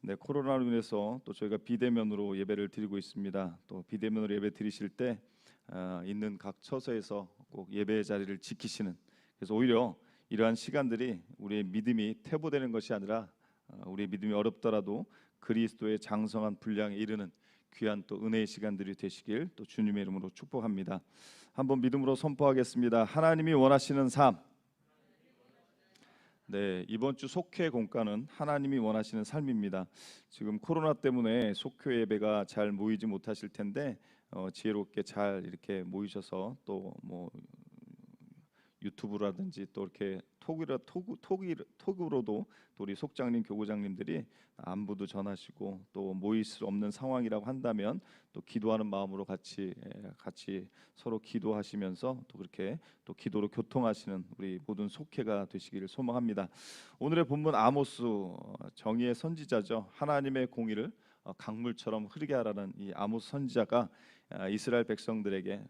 네, 코로나로 인해서 또 저희가 비대면으로 예배를 드리고 있습니다. 또 비대면으로 예배 드리실 때 있는 각 처소에서 꼭 예배의 자리를 지키시는, 그래서 오히려 이러한 시간들이 우리의 믿음이 퇴보되는 것이 아니라 우리의 믿음이 어렵더라도 그리스도의 장성한 분량에 이르는 귀한 또 은혜의 시간들이 되시길 또 주님의 이름으로 축복합니다. 한번 믿음으로 선포하겠습니다. 하나님이 원하시는 삶. 네, 이번 주 속회 공과는 하나님이 원하시는 삶입니다. 지금 코로나 때문에 속회 예배가 잘 모이지 못하실 텐데 지혜롭게 잘 이렇게 모이셔서 또 뭐 유튜브라든지 또 이렇게 톡으로도 또 우리 속장님 교구장님들이 안부도 전하시고 또 모일 수 없는 상황이라고 한다면 또 기도하는 마음으로 같이 서로 기도하시면서 또 그렇게 또 기도로 교통하시는 우리 모든 속회가 되시기를 소망합니다. 오늘의 본문 아모스, 정의의 선지자죠. 하나님의 공의를 강물처럼 흐르게 하라는 이 아모스 선지자가 이스라엘 백성들에게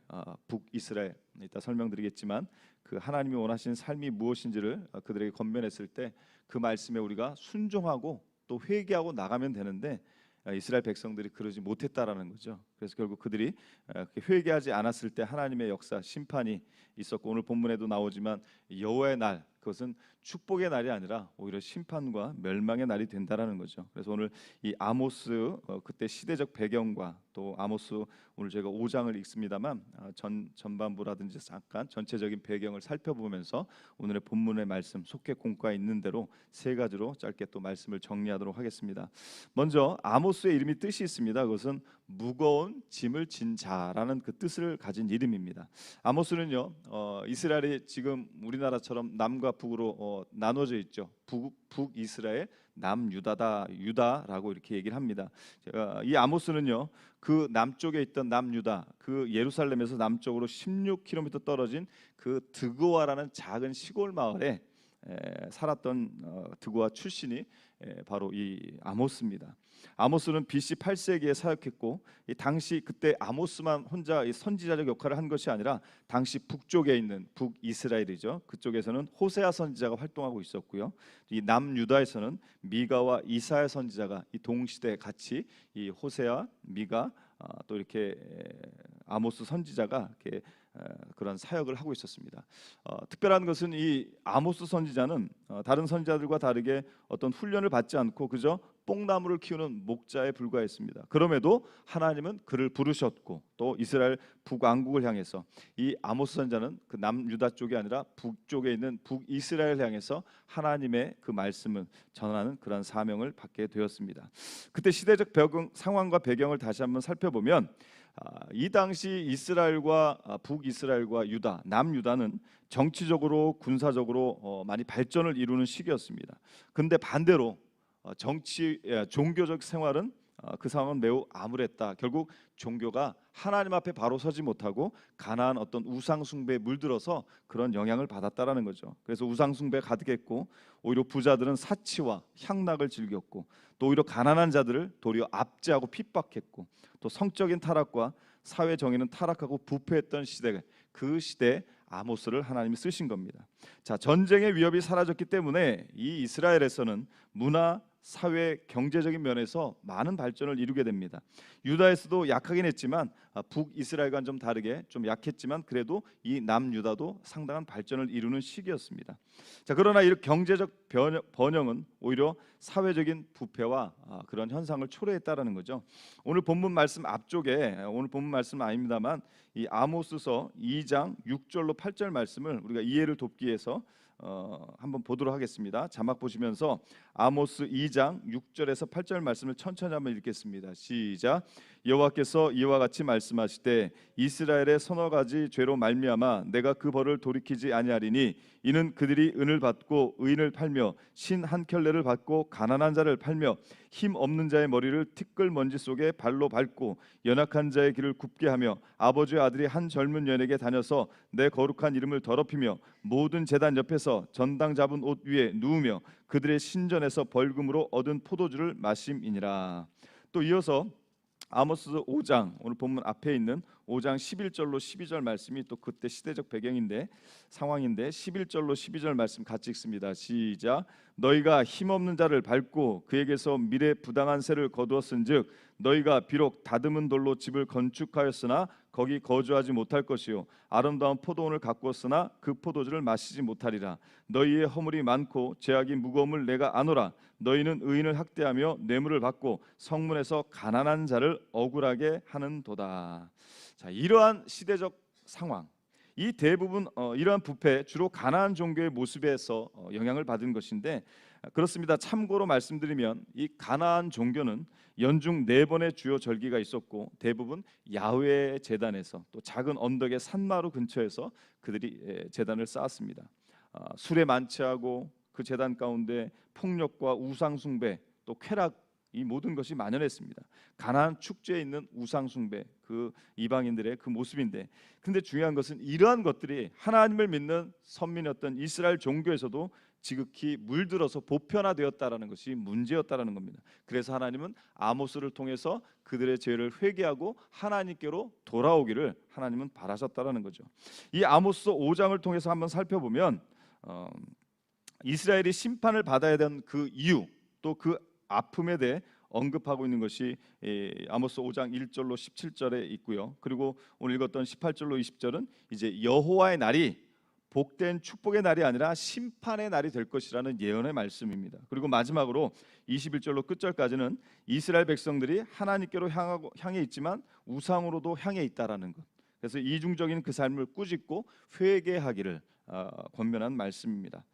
북이스라엘, 이따 설명드리겠지만 그 하나님이 원하시는 삶이 무엇인지를 그들에게 권면했을 때 그 말씀에 우리가 순종하고 또 회개하고 나가면 되는데 이스라엘 백성들이 그러지 못했다라는 거죠. 그래서 결국 그들이 회개하지 않았을 때 하나님의 역사, 심판이 있었고, 오늘 본문에도 나오지만 여호와의 날, 그것은 축복의 날이 아니라 오히려 심판과 멸망의 날이 된다라는 거죠. 그래서 오늘 이 아모스 그때 시대적 배경과 또 아모스, 오늘 제가 5장을 읽습니다만 전반부라든지 잠깐 전체적인 배경을 살펴보면서 오늘의 본문의 말씀, 속회 공과에 있는 대로 세 가지로 짧게 또 말씀을 정리하도록 하겠습니다. 먼저 아모스의 이름이 뜻이 있습니다. 그것은 무거운 짐을 진 자라는 그 뜻을 가진 이름입니다. 아모스는요, 이스라엘이 지금 우리나라처럼 남과 북으로 나눠져 있죠. 북이스라엘, 남유다다, 유다라고 이렇게 얘기를 합니다. 이 아모스는요, 그 남쪽에 있던 남유다, 그 예루살렘에서 남쪽으로 16km 떨어진 그 드고아라는 작은 시골 마을에 살았던 드고아 출신이 바로 이 아모스입니다. 아모스는 BC 8세기에 사역했고, 이 당시 그때 아모스만 혼자 이 선지자적 역할을 한 것이 아니라 당시 북쪽에 있는 북이스라엘이죠. 그쪽에서는 호세아 선지자가 활동하고 있었고요. 이 남유다에서는 미가와 이사야 선지자가 이 동시대 같이 이 호세아, 미가 또 이렇게 아모스 선지자가 이렇게 그런 사역을 하고 있었습니다. 특별한 것은 이 아모스 선지자는 다른 선지자들과 다르게 어떤 훈련을 받지 않고 그저 뽕나무를 키우는 목자에 불과했습니다. 그럼에도 하나님은 그를 부르셨고 또 이스라엘 북왕국을 향해서 이 아모스 선지자는 그 남유다 쪽이 아니라 북쪽에 있는 북이스라엘 향해서 하나님의 그 말씀을 전하는 그런 사명을 받게 되었습니다. 그때 시대적 상황과 배경을 다시 한번 살펴보면 이 당시 이스라엘과 북이스라엘과 유다, 남유다는 정치적으로 군사적으로 많이 발전을 이루는 시기였습니다. 근데 반대로 종교적 생활은 그 상황은 매우 암울했다. 결국 종교가 하나님 앞에 바로 서지 못하고 가나안 어떤 우상 숭배에 물들어서 그런 영향을 받았다라는 거죠. 그래서 우상 숭배 가득했고, 오히려 부자들은 사치와 향락을 즐겼고, 또 오히려 가난한 자들을 도리어 압제하고 핍박했고, 또 성적인 타락과 사회 정의는 타락하고 부패했던 시대, 그 시대에 아모스를 하나님이 쓰신 겁니다. 자, 전쟁의 위협이 사라졌기 때문에 이 이스라엘에서는 문화, 사회, 경제적인 면에서 많은 발전을 이루게 됩니다. 유다에서도 약하긴 했지만 북이스라엘과는 좀 다르게 좀 약했지만 그래도 이 남유다도 상당한 발전을 이루는 시기였습니다. 자, 그러나 이 경제적 번영은 오히려 사회적인 부패와 그런 현상을 초래했다라는 거죠. 오늘 본문 말씀 앞쪽에, 오늘 본문 말씀은 아닙니다만 이 아모스서 2장 6절로 8절 말씀을 우리가 이해를 돕기 위해서 한번 보도록 하겠습니다. 자막 보시면서 아모스 2장 6절에서 8절 말씀을 천천히 한번 읽겠습니다. 시작. 여호와께서 이와 같이 말씀하시되 이스라엘의 서너 가지 죄로 말미암아 내가 그 벌을 돌이키지 아니하리니 이는 그들이 은을 받고 의인을 팔며 신 한 켤레를 받고 가난한 자를 팔며 힘 없는 자의 머리를 티끌 먼지 속에 발로 밟고 연약한 자의 길을 굽게 하며 아버지의 아들이 한 젊은 여인에게 다녀서 내 거룩한 이름을 더럽히며 모든 제단 옆에서 전당 잡은 옷 위에 누우며 그들의 신전에서 벌금으로 얻은 포도주를 마심이니라. 또 이어서 아모스 5장, 오늘 본문 앞에 있는 5장 11절로 12절 말씀이 또 그때 시대적 배경인데 상황인데 11절로 12절 말씀 같이 읽습니다. 시작. 너희가 힘없는 자를 밟고 그에게서 미래 부당한 세를 거두었은즉 너희가 비록 다듬은 돌로 집을 건축하였으나 거기 거주하지 못할 것이요 아름다운 포도원을 가꾸었으나 그 포도주를 마시지 못하리라. 너희의 허물이 많고 죄악이 무거움을 내가 아노라. 너희는 의인을 학대하며 뇌물을 받고 성문에서 가난한 자를 억울하게 하는도다. 자, 이러한 시대적 상황, 이 대부분 이러한 부패 주로 가나안 종교의 모습에서 영향을 받은 것인데 그렇습니다. 참고로 말씀드리면 이 가나안 종교는 연중 4번의 주요 절기가 있었고 대부분 야훼 제단에서 또 작은 언덕의 산마루 근처에서 그들이 제단을 쌓았습니다. 술에 만취하고 그 제단 가운데 폭력과 우상 숭배 또 쾌락 이 모든 것이 만연했습니다. 가나안 축제에 있는 우상 숭배 그 이방인들의 그 모습인데 근데 중요한 것은 이러한 것들이 하나님을 믿는 선민이었던 이스라엘 종교에서도 지극히 물들어서 보편화되었다라는 것이 문제였다라는 겁니다. 그래서 하나님은 아모스를 통해서 그들의 죄를 회개하고 하나님께로 돌아오기를 하나님은 바라셨다라는 거죠. 이 아모스 5장을 통해서 한번 살펴보면 이스라엘이 심판을 받아야 되는 그 이유 또 그 아픔에 대해 언급하고 있는 것이 아모스 5장 1절로 17절에 있고요. 그리고 오늘 읽었던 18절로 20절은 이제 여호와의 날이 복된 축복의 날이 아니라 심판의 날이 될 것이라는 예언의 말씀입니다. 그리고 마지막으로 21절로 끝절까지는 이스라엘 백성들이 하나님께로 향해 있지만 우상으로도 향해 있다라는 것. 그래서 이중적인 그 삶을 꾸짖고 회개하기를 권면한 말씀입니다.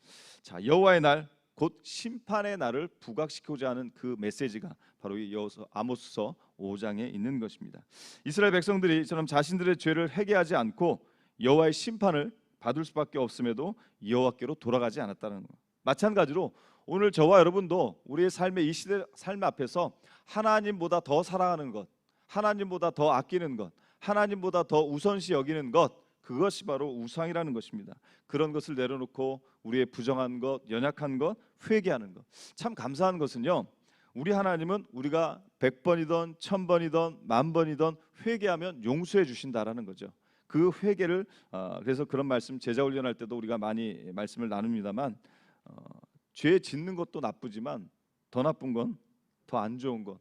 자, 여호와의 날 곧 심판의 날을 부각시키고자 하는 그 메시지가 바로 이 아모스서 5장에 있는 것입니다. 이스라엘 백성들이 이처럼 자신들의 죄를 회개하지 않고 여호와의 심판을 받을 수밖에 없음에도 여호와께로 돌아가지 않았다는 것. 마찬가지로 오늘 저와 여러분도 우리의 삶의 이 시대 삶 앞에서 하나님보다 더 사랑하는 것, 하나님보다 더 아끼는 것, 하나님보다 더 우선시 여기는 것, 그것이 바로 우상이라는 것입니다. 그런 것을 내려놓고 우리의 부정한 것, 연약한 것, 회개하는 것. 참 감사한 것은요. 우리 하나님은 우리가 100번이든 1000번이든 10,000번이든 회개하면 용서해 주신다라는 거죠. 그 회개를 그래서 그런 말씀 제자 훈련할 때도 우리가 많이 말씀을 나눕니다만 죄 짓는 것도 나쁘지만 더 나쁜 건 더 안 좋은 것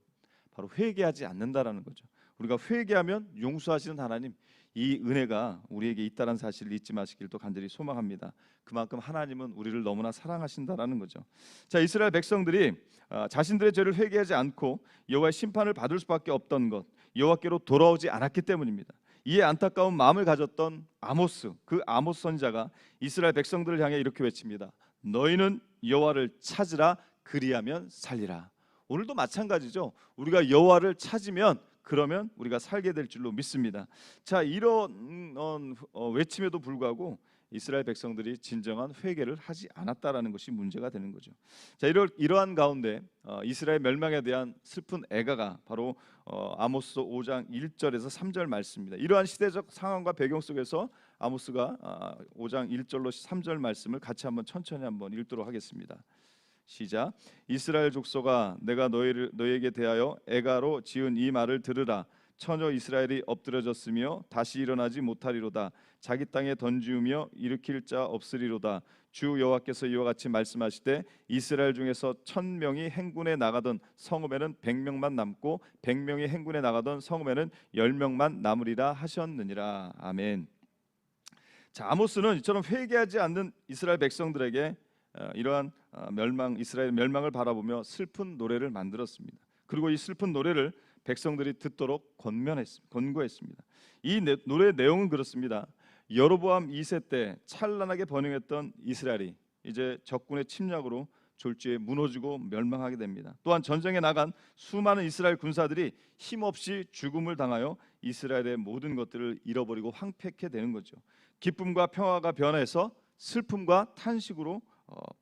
바로 회개하지 않는다라는 거죠. 우리가 회개하면 용서하시는 하나님 이 은혜가 우리에게 있다는 사실을 잊지 마시길 또 간절히 소망합니다. 그만큼 하나님은 우리를 너무나 사랑하신다라는 거죠. 자, 이스라엘 백성들이 자신들의 죄를 회개하지 않고 여호와의 심판을 받을 수밖에 없던 것 여호와께로 돌아오지 않았기 때문입니다. 이에 안타까운 마음을 가졌던 아모스 그 아모스 선지자가 이스라엘 백성들을 향해 이렇게 외칩니다. 너희는 여호와를 찾으라 그리하면 살리라. 오늘도 마찬가지죠. 우리가 여호와를 찾으면 그러면 우리가 살게 될 줄로 믿습니다. 자, 이런 외침에도 불구하고 이스라엘 백성들이 진정한 회개를 하지 않았다라는 것이 문제가 되는 거죠. 자, 이러한 가운데 이스라엘 멸망에 대한 슬픈 애가가 바로 아모스 5장 1절에서 3절 말씀입니다. 이러한 시대적 상황과 배경 속에서 아모스가 5장 1절로 3절 말씀을 같이 한번 천천히 한번 읽도록 하겠습니다. 시작. 이스라엘 족속아 내가 너희에게 대하여 애가로 지은 이 말을 들으라. 처녀 이스라엘이 엎드려졌으며 다시 일어나지 못하리로다. 자기 땅에 던지우며 일으킬 자 없으리로다. 주 여호와께서 이와 같이 말씀하시되 이스라엘 중에서 1000명이 행군에 나가던 성읍에는 100명만 남고 100명이 행군에 나가던 성읍에는 10명만 남으리라 하셨느니라. 아멘. 자, 아모스는 이처럼 회개하지 않는 이스라엘 백성들에게 이러한 이스라엘 멸망을 바라보며 슬픈 노래를 만들었습니다. 그리고 이 슬픈 노래를 백성들이 듣도록 권고했습니다. 이 노래의 내용은 그렇습니다. 여로보암 2세 때 찬란하게 번영했던 이스라엘이 이제 적군의 침략으로 졸지에 무너지고 멸망하게 됩니다. 또한 전쟁에 나간 수많은 이스라엘 군사들이 힘없이 죽음을 당하여 이스라엘의 모든 것들을 잃어버리고 황폐케 되는 거죠. 기쁨과 평화가 변해서 슬픔과 탄식으로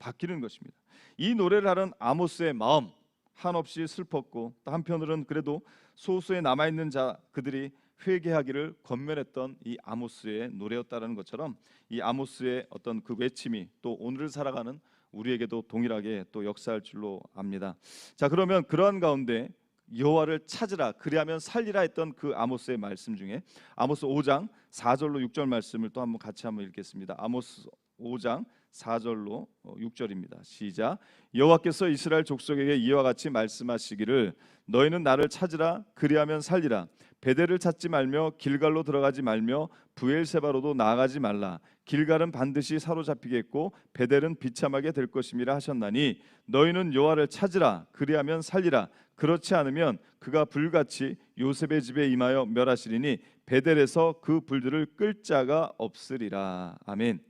바뀌는 것입니다. 이 노래를 하는 아모스의 마음 한없이 슬펐고 또 한편으로는 그래도 소수에 남아있는 자 그들이 회개하기를 권면했던 이 아모스의 노래였다는 것처럼 이 아모스의 어떤 그 외침이 또 오늘을 살아가는 우리에게도 동일하게 또 역사할 줄로 압니다. 자, 그러면 그러한 가운데 여호와를 찾으라 그리하면 살리라 했던 그 아모스의 말씀 중에 아모스 5장 4절로 6절 말씀을 또 한번 같이 한번 읽겠습니다. 아모스 5장 4절로 6절입니다. 시작. 여호와께서 이스라엘 족속에게 이와 같이 말씀하시기를 너희는 나를 찾으라 그리하면 살리라. 베델을 찾지 말며 길갈로 들어가지 말며 브엘세바로도 나아가지 말라. 길갈은 반드시 사로잡히겠고 베델은 비참하게 될 것임이라 하셨나니 너희는 여호와를 찾으라 그리하면 살리라. 그렇지 않으면 그가 불같이 요셉의 집에 임하여 멸하시리니 베델에서 그 불들을 끌 자가 없으리라. 아멘.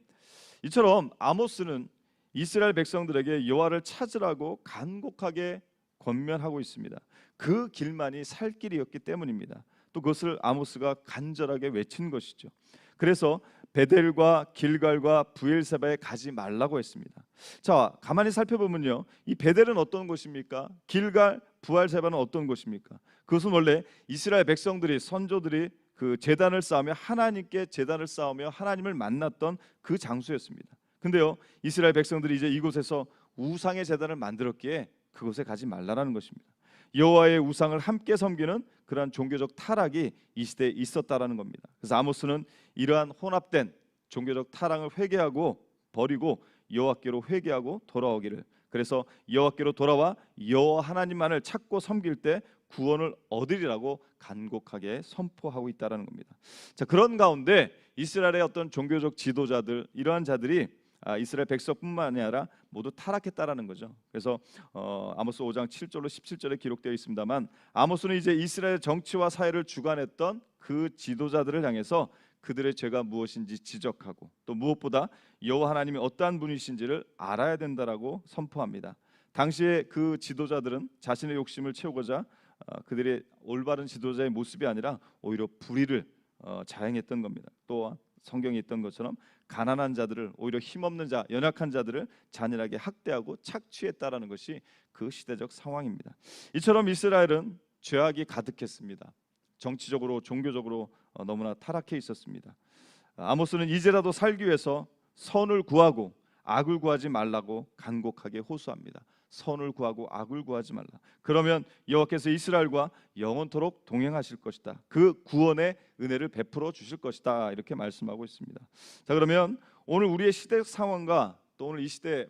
이처럼 아모스는 이스라엘 백성들에게 여호와를 찾으라고 간곡하게 권면하고 있습니다. 그 길만이 살 길이었기 때문입니다. 또 그것을 아모스가 간절하게 외친 것이죠. 그래서 베델과 길갈과 브엘세바에 가지 말라고 했습니다. 자, 가만히 살펴보면요, 이 베델은 어떤 곳입니까? 길갈, 브엘세바는 어떤 곳입니까? 그것은 원래 이스라엘 백성들이, 선조들이 그 제단을 쌓으며 하나님께 제단을 쌓으며 하나님을 만났던 그 장소였습니다. 근데요, 이스라엘 백성들이 이제 이곳에서 우상의 제단을 만들었기에 그곳에 가지 말라라는 것입니다. 여호와의 우상을 함께 섬기는 그러한 종교적 타락이 이 시대에 있었다라는 겁니다. 그래서 아모스는 이러한 혼합된 종교적 타락을 회개하고 버리고 여호와께로 회개하고 돌아오기를, 그래서 여호와께로 돌아와 여호와 하나님만을 찾고 섬길 때 구원을 얻으리라고 간곡하게 선포하고 있다라는 겁니다. 자, 그런 가운데 이스라엘의 어떤 종교적 지도자들, 이러한 자들이 이스라엘 백성뿐만이 아니라 모두 타락했다라는 거죠. 그래서 아모스 5장 7절로 17절에 기록되어 있습니다만, 아모스는 이제 이스라엘 정치와 사회를 주관했던 그 지도자들을 향해서 그들의 죄가 무엇인지 지적하고 또 무엇보다 여호와 하나님이 어떠한 분이신지를 알아야 된다라고 선포합니다. 당시에 그 지도자들은 자신의 욕심을 채우고자 그들의 올바른 지도자의 모습이 아니라 오히려 불의를 자행했던 겁니다. 또 성경에 있던 것처럼 가난한 자들을, 오히려 힘없는 자, 연약한 자들을 잔인하게 학대하고 착취했다라는 것이 그 시대적 상황입니다. 이처럼 이스라엘은 죄악이 가득했습니다. 정치적으로, 종교적으로 너무나 타락해 있었습니다. 아모스는 이제라도 살기 위해서 선을 구하고 악을 구하지 말라고 간곡하게 호소합니다. 선을 구하고 악을 구하지 말라. 그러면 여호와께서 이스라엘과 영원토록 동행하실 것이다. 그 구원의 은혜를 베풀어 주실 것이다. 이렇게 말씀하고 있습니다. 자, 그러면 오늘 우리의 시대 상황과 또 오늘 이 시대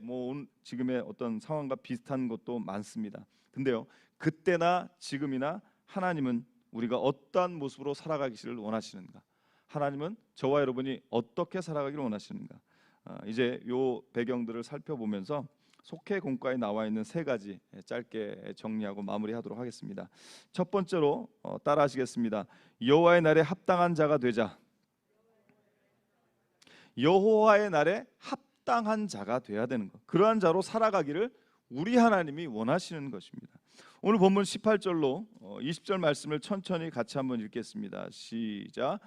지금의 어떤 상황과 비슷한 것도 많습니다. 근데요, 그때나 지금이나 하나님은 우리가 어떠한 모습으로 살아가기를 원하시는가? 하나님은 저와 여러분이 어떻게 살아가기를 원하시는가? 이제 요 배경들을 살펴보면서 속회 공과에 나와 있는 세 가지 짧게 정리하고 마무리하도록 하겠습니다. 첫 번째로 따라하시겠습니다. 여호와의 날에 합당한 자가 되자. 여호와의 날에 합당한 자가 돼야 되는 것. 그러한 자로 살아가기를 우리 하나님이 원하시는 것입니다. 오늘 본문 18절로 20절 말씀을 천천히 같이 한번 읽겠습니다. 시작.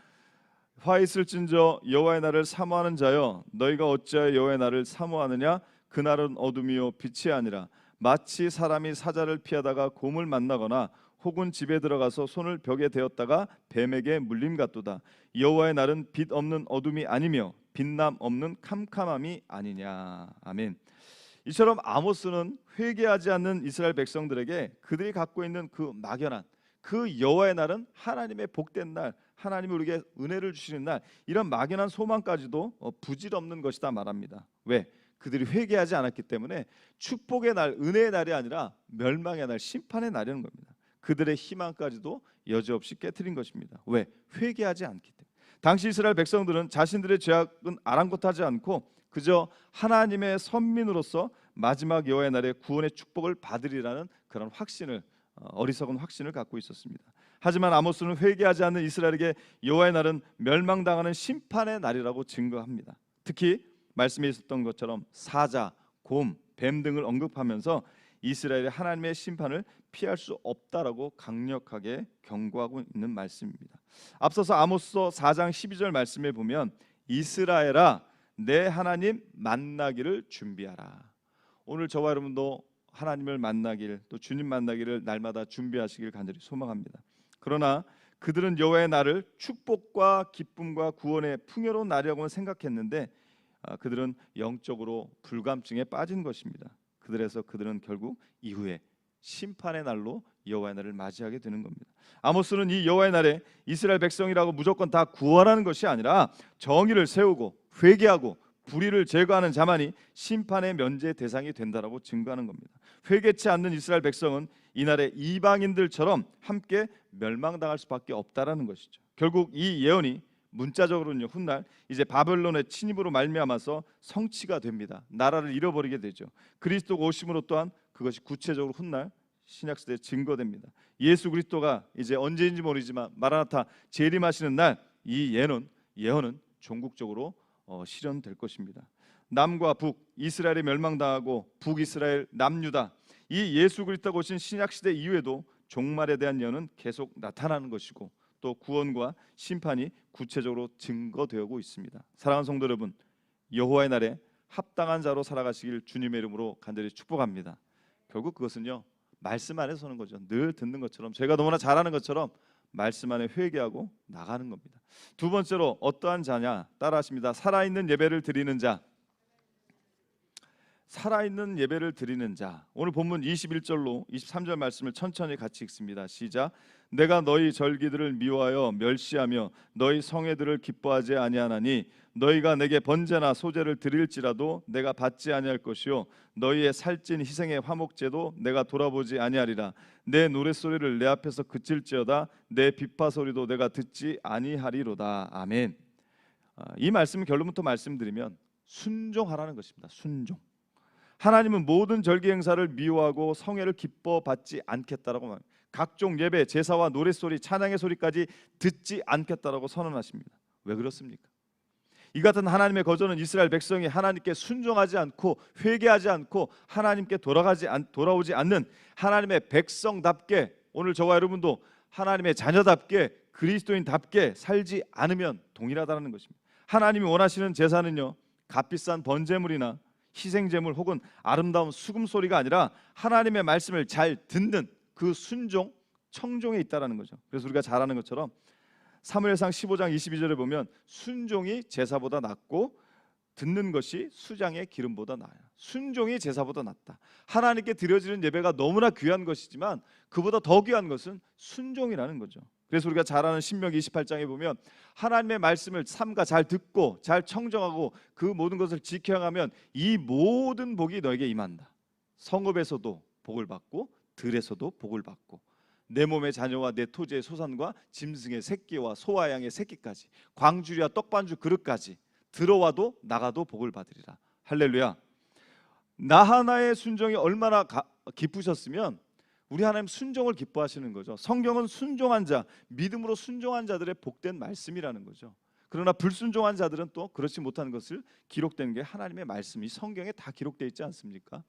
화 있을진저 여호와의 날을 사모하는 자여, 너희가 어찌하여 여호와의 날을 사모하느냐? 그날은 어둠이요 빛이 아니라 마치 사람이 사자를 피하다가 곰을 만나거나 혹은 집에 들어가서 손을 벽에 대었다가 뱀에게 물림 같도다. 여호와의 날은 빛 없는 어둠이 아니며 빛남 없는 캄캄함이 아니냐. 아멘. 이처럼 아모스는 회개하지 않는 이스라엘 백성들에게 그들이 갖고 있는 그 막연한 그 여호와의 날은 하나님의 복된 날, 하나님이 우리에게 은혜를 주시는 날, 이런 막연한 소망까지도 부질없는 것이다 말합니다. 왜? 그들이 회개하지 않았기 때문에 축복의 날, 은혜의 날이 아니라 멸망의 날, 심판의 날이라는 겁니다. 그들의 희망까지도 여지없이 깨트린 것입니다. 왜? 회개하지 않기 때문에. 당시 이스라엘 백성들은 자신들의 죄악은 아랑곳하지 않고 그저 하나님의 선민으로서 마지막 여호와의 날에 구원의 축복을 받으리라는 그런 확신을, 어리석은 확신을 갖고 있었습니다. 하지만 아모스는 회개하지 않는 이스라엘에게 여호와의 날은 멸망당하는 심판의 날이라고 증거합니다. 특히 말씀에 있었던 것처럼 사자, 곰, 뱀 등을 언급하면서 이스라엘의 하나님의 심판을 피할 수 없다라고 강력하게 경고하고 있는 말씀입니다. 앞서서 아모스서 4장 12절 말씀에 보면 이스라엘아 내 하나님 만나기를 준비하라. 오늘 저와 여러분도 하나님을 만나길, 또 주님 만나기를 날마다 준비하시길 간절히 소망합니다. 그러나 그들은 여호와의 날을 축복과 기쁨과 구원의 풍요로운 날이라고는 생각했는데 그들은 영적으로 불감증에 빠진 것입니다. 그들은 결국 이후에 심판의 날로 여호와의 날을 맞이하게 되는 겁니다. 아모스는 이 여호와의 날에 이스라엘 백성이라고 무조건 다 구원하는 것이 아니라 정의를 세우고 회개하고 불의를 제거하는 자만이 심판의 면제 대상이 된다라고 증거하는 겁니다. 회개치 않는 이스라엘 백성은 이날에 이방인들처럼 함께 멸망당할 수밖에 없다라는 것이죠. 결국 이 예언이 문자적으로는요, 훗날 이제 바벨론의 침입으로 말미암아서 성취가 됩니다. 나라를 잃어버리게 되죠. 그리스도가 오심으로 또한 그것이 구체적으로 훗날 신약 시대에 증거됩니다. 예수 그리스도가 이제 언제인지 모르지만 마라나타 재림하시는 날 이 예언은 종국적으로 실현될 것입니다. 남과 북, 이스라엘이 멸망당하고 북이스라엘, 남유다, 이 예수 그리스도가 오신 신약 시대 이후에도 종말에 대한 예언은 계속 나타나는 것이고 또 구원과 심판이 구체적으로 증거되고 있습니다. 사랑하는 성도 여러분, 여호와의 날에 합당한 자로 살아가시길 주님의 이름으로 간절히 축복합니다. 결국 그것은요, 말씀 안에 서는 거죠. 늘 듣는 것처럼, 제가 너무나 잘하는 것처럼 말씀 안에 회개하고 나가는 겁니다. 두 번째로 어떠한 자냐? 따라하십니다. 살아있는 예배를 드리는 자. 살아있는 예배를 드리는 자. 오늘 본문 21절로 23절 말씀을 천천히 같이 읽습니다. 시작. 내가 너희 절기들을 미워하여 멸시하며 너희 성회들을 기뻐하지 아니하나니 너희가 내게 번제나 소제를 드릴지라도 내가 받지 아니할 것이요 너희의 살찐 희생의 화목제도 내가 돌아보지 아니하리라. 내 노랫소리를 내 앞에서 그칠지어다 내 비파 소리도 내가 듣지 아니하리로다. 아멘. 이 말씀을 결론부터 말씀드리면 순종하라는 것입니다. 순종. 하나님은 모든 절기 행사를 미워하고 성회를 기뻐 받지 않겠다라고 말합니다. 각종 예배, 제사와 노랫소리, 찬양의 소리까지 듣지 않겠다라고 선언하십니다. 왜 그렇습니까? 이 같은 하나님의 거저는 이스라엘 백성이 하나님께 순종하지 않고 회개하지 않고 하나님께 돌아오지 않는 하나님의 백성답게, 오늘 저와 여러분도 하나님의 자녀답게 그리스도인답게 살지 않으면 동일하다는 것입니다. 하나님이 원하시는 제사는요, 값비싼 번제물이나 희생제물 혹은 아름다운 수금소리가 아니라 하나님의 말씀을 잘 듣는 그 순종, 청종에 있다라는 거죠. 그래서 우리가 잘 아는 것처럼 사무엘상 15장 22절에 보면 순종이 제사보다 낫고 듣는 것이 수장의 기름보다 나아요. 순종이 제사보다 낫다. 하나님께 드려지는 예배가 너무나 귀한 것이지만 그보다 더 귀한 것은 순종이라는 거죠. 그래서 우리가 잘 아는 신명기 28장에 보면 하나님의 말씀을 삼가 잘 듣고 잘 청정하고 그 모든 것을 지켜가면 이 모든 복이 너에게 임한다. 성읍에서도 복을 받고 들에서도 복을 받고 내 몸의 자녀와 내 토지의 소산과 짐승의 새끼와 소와 양의 새끼까지 광주리와 떡반주 그릇까지 들어와도 나가도 복을 받으리라. 할렐루야. 나 하나의 순종이 얼마나 기쁘셨으면 우리 하나님 순종을 기뻐하시는 거죠. 성경은 순종한 자, 믿음으로 순종한 자들의 복된 말씀이라는 거죠. 그러나 불순종한 자들은 또 그렇지 못한 것을 기록된 게 하나님의 말씀이 성경에 다 기록되어 있지 않습니까?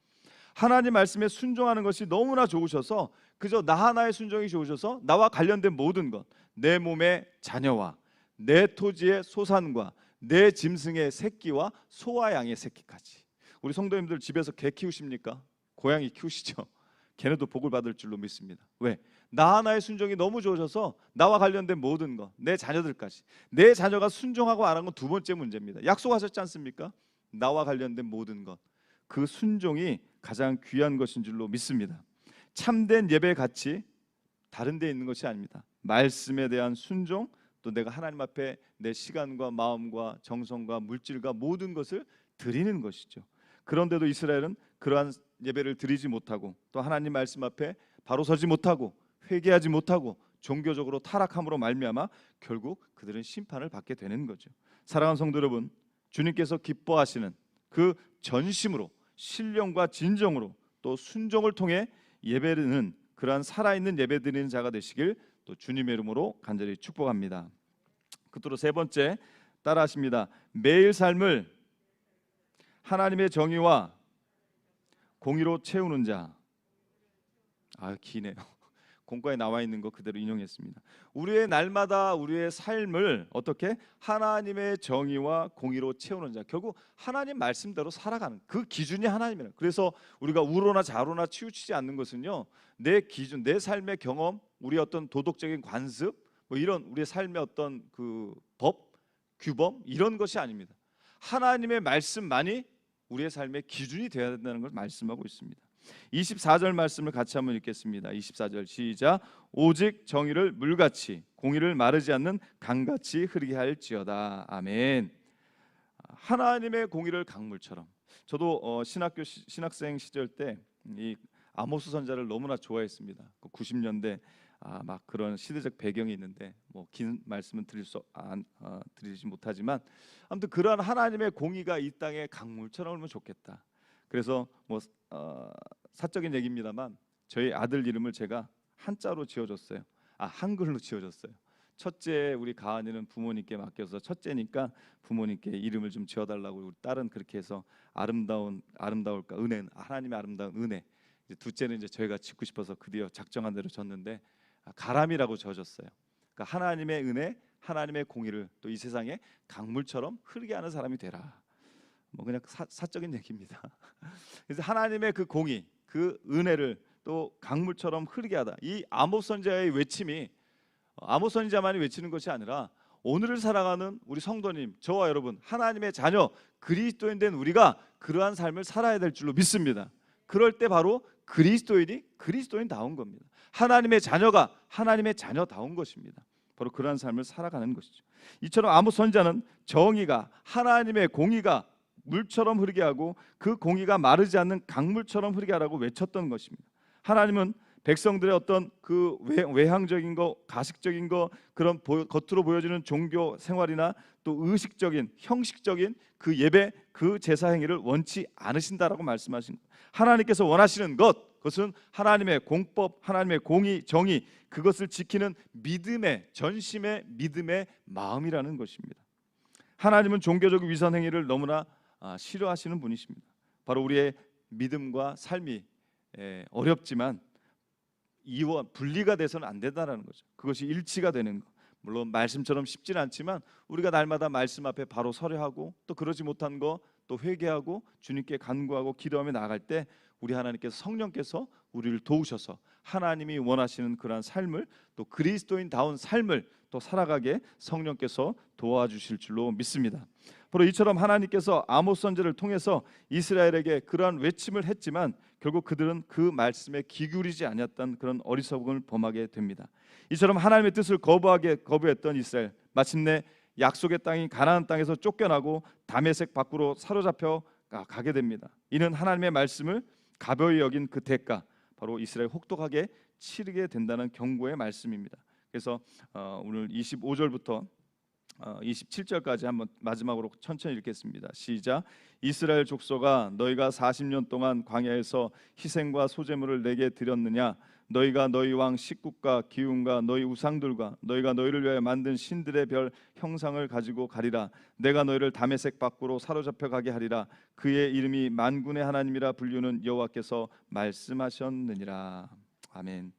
하나님 말씀에 순종하는 것이 너무나 좋으셔서 그저 나 하나의 순종이 좋으셔서 나와 관련된 모든 것, 내 몸의 자녀와 내 토지의 소산과 내 짐승의 새끼와 소와 양의 새끼까지. 우리 성도님들 집에서 개 키우십니까? 고양이 키우시죠? 걔네도 복을 받을 줄로 믿습니다. 왜? 나 하나의 순종이 너무 좋으셔서 나와 관련된 모든 것, 내 자녀들까지. 내 자녀가 순종하고 안 한 건 두 번째 문제입니다. 약속하셨지 않습니까? 나와 관련된 모든 것, 그 순종이 가장 귀한 것인 줄로 믿습니다. 참된 예배의 가치 다른 데 있는 것이 아닙니다. 말씀에 대한 순종, 또 내가 하나님 앞에 내 시간과 마음과 정성과 물질과 모든 것을 드리는 것이죠. 그런데도 이스라엘은 그러한 예배를 드리지 못하고 또 하나님 말씀 앞에 바로 서지 못하고 회개하지 못하고 종교적으로 타락함으로 말미암아 결국 그들은 심판을 받게 되는 거죠. 사랑하는 성도 여러분, 주님께서 기뻐하시는 그 전심으로 신령과 진정으로 또 순종을 통해 예배드리는 그러한 살아있는 예배드리는 자가 되시길 또 주님의 이름으로 간절히 축복합니다. 끝으로 세 번째 따라하십니다. 매일 삶을 하나님의 정의와 공의로 채우는 자. 기네요. 공과에 나와 있는 거 그대로 인용했습니다. 우리의 날마다 우리의 삶을 어떻게 하나님의 정의와 공의로 채우는 자. 결국 하나님 말씀대로 살아가는 그 기준이 하나님이라. 그래서 우리가 우로나 좌로나 치우치지 않는 것은요, 내 기준, 내 삶의 경험, 우리 어떤 도덕적인 관습, 뭐 이런 우리의 삶의 어떤 그 법, 규범 이런 것이 아닙니다. 하나님의 말씀만이 우리의 삶의 기준이 되어야 된다는 걸 말씀하고 있습니다. 24절 말씀을 같이 한번 읽겠습니다. 24절 시작. 오직 정의를 물같이 공의를 마르지 않는 강같이 흐르게 할지어다. 아멘. 하나님의 공의를 강물처럼. 저도 신학생 시절 때 이 아모스 선자를 너무나 좋아했습니다. 90년대 막 그런 시대적 배경이 있는데 뭐 긴 말씀은 드리지 못하지만 아무튼 그러한 하나님의 공의가 이 땅에 강물처럼 오면 좋겠다. 그래서 뭐 사적인 얘기입니다만 저희 아들 이름을 제가 한자로 지어줬어요. 한글로 지어줬어요. 첫째 우리 가은이는 부모님께 맡겨서 첫째니까 부모님께 이름을 좀 지어달라고 우리 딸은 그렇게 해서 아름다울까 은혜, 하나님의 아름다운 은혜. 이제 둘째는 이제 저희가 짓고 싶어서 드디어 작정한 대로 졌는데 가람이라고 지어줬어요. 그러니까 하나님의 은혜, 하나님의 공의를 또 이 세상에 강물처럼 흐르게 하는 사람이 되라. 뭐 그냥 사적인 얘기입니다. 그래서 하나님의 그 공의, 그 은혜를 또 강물처럼 흐르게 하다. 이 아모스 선지자의 외침이 아모스 선지자만이 외치는 것이 아니라 오늘을 살아가는 우리 성도님, 저와 여러분, 하나님의 자녀, 그리스도인 된 우리가 그러한 삶을 살아야 될 줄로 믿습니다. 그럴 때 바로 그리스도인이 그리스도인다운 겁니다. 하나님의 자녀가 하나님의 자녀다운 것입니다. 바로 그러한 삶을 살아가는 것이죠. 이처럼 아모스 선지자는 정의가, 하나님의 공의가 물처럼 흐르게 하고 그 공의가 마르지 않는 강물처럼 흐르게 하라고 외쳤던 것입니다. 하나님은 백성들의 어떤 그 외향적인 거, 가식적인 거, 그런 겉으로 보여지는 종교 생활이나 또 의식적인, 형식적인 그 예배, 그 제사 행위를 원치 않으신다라고 말씀하신 것. 하나님께서 원하시는 것, 그것은 하나님의 공법, 하나님의 공의, 정의, 그것을 지키는 믿음의, 전심의 믿음의 마음이라는 것입니다. 하나님은 종교적 위선 행위를 너무나 싫어하시는 분이십니다. 바로 우리의 믿음과 삶이 어렵지만 분리가 돼서는 안 된다는 거죠. 그것이 일치가 되는 것. 물론 말씀처럼 쉽지는 않지만 우리가 날마다 말씀 앞에 바로 서려 하고 또 그러지 못한 거 또 회개하고 주님께 간구하고 기도하며 나아갈 때 우리 하나님께서 성령께서 우리를 도우셔서 하나님이 원하시는 그러한 삶을 또 그리스도인다운 삶을 또 살아가게 성령께서 도와주실 줄로 믿습니다. 바로 이처럼 하나님께서 아모스 선지자를 통해서 이스라엘에게 그러한 외침을 했지만 결국 그들은 그 말씀에 귀 기울이지 않았던 그런 어리석음을 범하게 됩니다. 이처럼 하나님의 뜻을 거부했던 이스라엘, 마침내 약속의 땅인 가나안 땅에서 쫓겨나고 다메섹 밖으로 사로잡혀 가게 됩니다. 이는 하나님의 말씀을 가벼이 여긴 그 대가, 바로 이스라엘 혹독하게 치르게 된다는 경고의 말씀입니다. 그래서 오늘 25절부터 27절까지 한번 마지막으로 천천히 읽겠습니다. 시작. 이스라엘 족속아, 너희가 40년 동안 광야에서 희생과 소제물을 내게 드렸느냐? 너희가 너희 왕 식국과 기운과 너희 우상들과 너희가 너희를 위하여 만든 신들의 별 형상을 가지고 가리라. 내가 너희를 다메섹 밖으로 사로잡혀 가게 하리라. 그의 이름이 만군의 하나님이라 불리는 여호와께서 말씀하셨느니라. 아멘.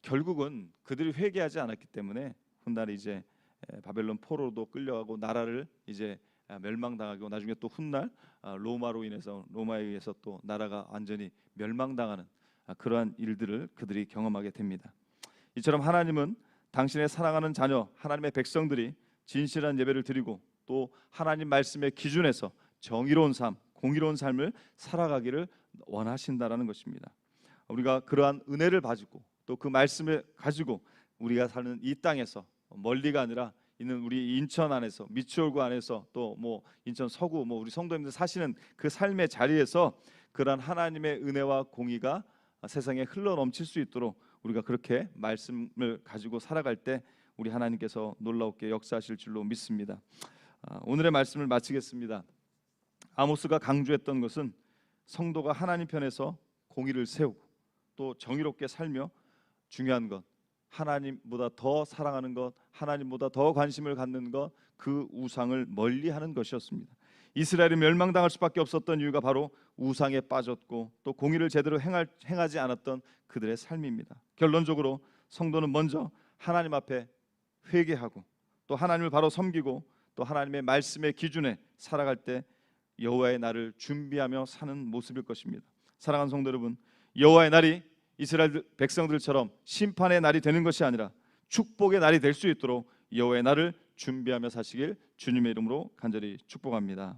결국은 그들이 회개하지 않았기 때문에 훗날 이제 바벨론 포로도 끌려가고 나라를 이제 멸망당하고 나중에 또 훗날 로마에 의해서 또 나라가 완전히 멸망당하는 그러한 일들을 그들이 경험하게 됩니다. 이처럼 하나님은 당신의 사랑하는 자녀 하나님의 백성들이 진실한 예배를 드리고 또 하나님 말씀의 기준에서 정의로운 삶, 공의로운 삶을 살아가기를 원하신다라는 것입니다. 우리가 그러한 은혜를 가지고 또 그 말씀을 가지고 우리가 사는 이 땅에서 멀리가 아니라 있는 우리 인천 안에서 미추홀구 안에서 또 뭐 인천 서구 우리 성도님들 사시는 그 삶의 자리에서 그러한 하나님의 은혜와 공의가 세상에 흘러 넘칠 수 있도록 우리가 그렇게 말씀을 가지고 살아갈 때 우리 하나님께서 놀라웠게 역사하실 줄로 믿습니다. 오늘의 말씀을 마치겠습니다. 아모스가 강조했던 것은 성도가 하나님 편에서 공의를 세우고 또 정의롭게 살며 중요한 것, 하나님보다 더 사랑하는 것, 하나님보다 더 관심을 갖는 것, 그 우상을 멀리하는 것이었습니다. 이스라엘이 멸망당할 수밖에 없었던 이유가 바로 우상에 빠졌고 또 공의를 제대로 행하지 않았던 그들의 삶입니다. 결론적으로 성도는 먼저 하나님 앞에 회개하고 또 하나님을 바로 섬기고 또 하나님의 말씀의 기준에 살아갈 때 여호와의 날을 준비하며 사는 모습일 것입니다. 사랑하는 성도 여러분, 여호와의 날이 이스라엘 백성들처럼 심판의 날이 되는 것이 아니라 축복의 날이 될 수 있도록 여호와의 날을 준비하며 사시길 주님의 이름으로 간절히 축복합니다.